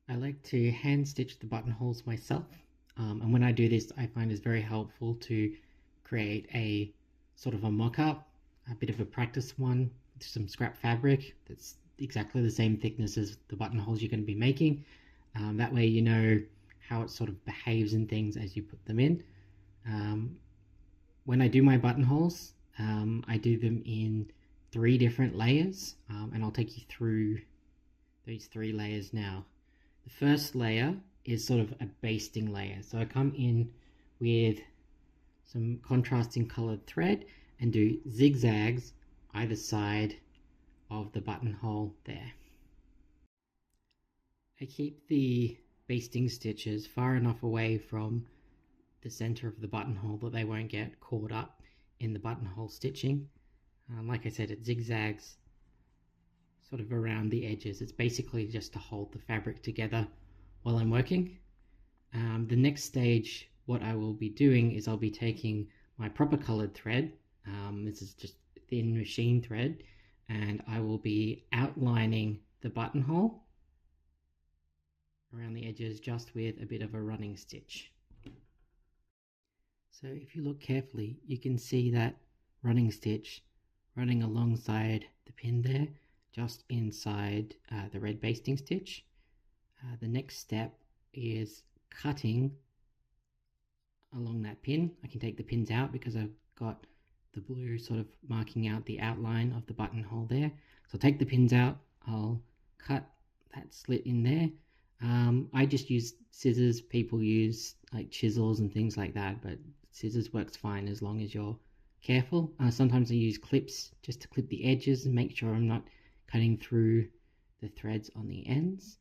I like to hand stitch the buttonholes myself, and when I do this, I find it's very helpful to create a sort of a mock-up, a bit of a practice one with some scrap fabric that's exactly the same thickness as the buttonholes you're going to be making. That way you know how it sort of behaves in things as you put them in. Um, when I do my buttonholes, I do them in 3 different layers, and I'll take you through these 3 layers now. The first layer is sort of a basting layer. So I come in with some contrasting colored thread and do zigzags either side of the buttonhole there. I keep the basting stitches far enough away from the center of the buttonhole that they won't get caught up in the buttonhole stitching. Like I said, it zigzags sort of around the edges. It's basically just to hold the fabric together while I'm working. The next stage, what I will be doing is I'll be taking my proper colored thread. This is just thin machine thread, and I will be outlining the buttonhole around the edges just with a bit of a running stitch. So if you look carefully, you can see that running stitch running alongside the pin there, just inside the red basting stitch. The next step is cutting along that pin. I can take the pins out because I've got the blue sort of marking out the outline of the buttonhole there. So I'll take the pins out, I'll cut that slit in there. I just use scissors. People use like chisels and things like that, but scissors works fine as long as you're careful. Sometimes I use clips just to clip the edges and make sure I'm not cutting through the threads on the ends.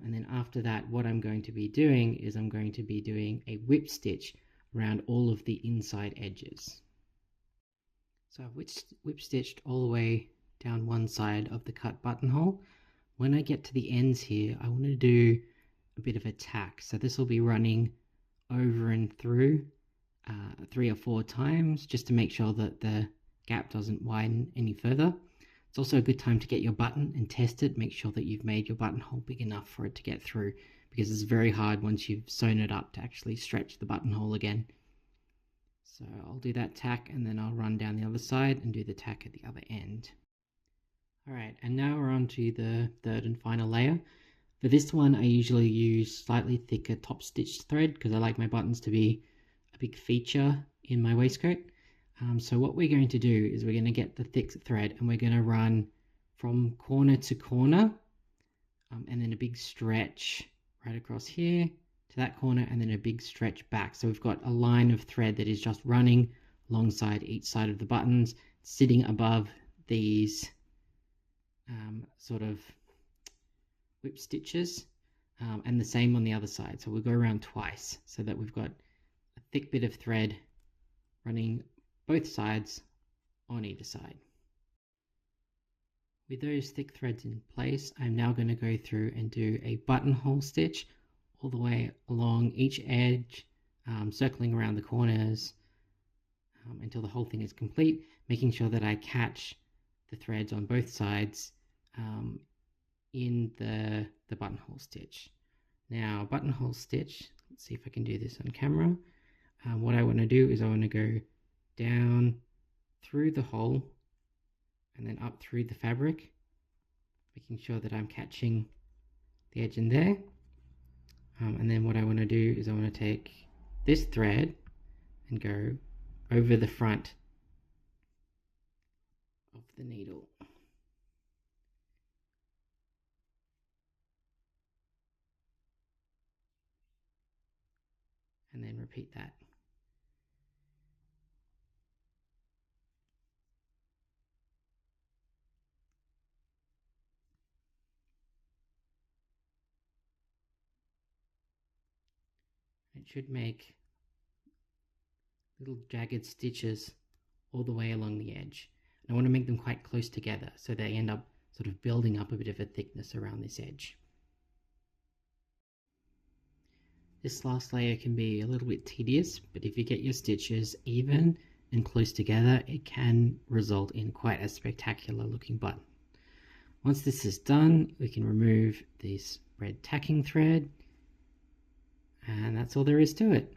And then after that, what I'm going to be doing is I'm going to be doing a whip stitch around all of the inside edges. So I've whip stitched all the way down one side of the cut buttonhole. When I get to the ends here, I want to do a bit of a tack. So this will be running over and through 3 or 4 times just to make sure that the gap doesn't widen any further. It's also a good time to get your button and test it. Make sure that you've made your buttonhole big enough for it to get through, because it's very hard once you've sewn it up to actually stretch the buttonhole again. So I'll do that tack and then I'll run down the other side and do the tack at the other end. Alright, and now we're on to the third and final layer. For this one, I usually use slightly thicker top stitch thread because I like my buttons to be a big feature in my waistcoat. So what we're going to do is we're going to get the thick thread and we're going to run from corner to corner, and then a big stretch right across here to that corner, and then a big stretch back. So we've got a line of thread that is just running alongside each side of the buttons, sitting above these sort of whip stitches, and the same on the other side. So we'll go around twice so that we've got a thick bit of thread running both sides on either side. With those thick threads in place, I'm now going to go through and do a buttonhole stitch all the way along each edge, circling around the corners until the whole thing is complete, making sure that I catch the threads on both sides in the buttonhole stitch. Now, buttonhole stitch, let's see if I can do this on camera. What I want to do is I want to go down through the hole and then up through the fabric, making sure that I'm catching the edge in there. And then what I want to do is I want to take this thread and go over the front of the needle. And then repeat that. It should make little jagged stitches all the way along the edge. And I want to make them quite close together so they end up sort of building up a bit of a thickness around this edge. This last layer can be a little bit tedious, but if you get your stitches even and close together, it can result in quite a spectacular looking button. Once this is done, we can remove this red tacking thread, and that's all there is to it.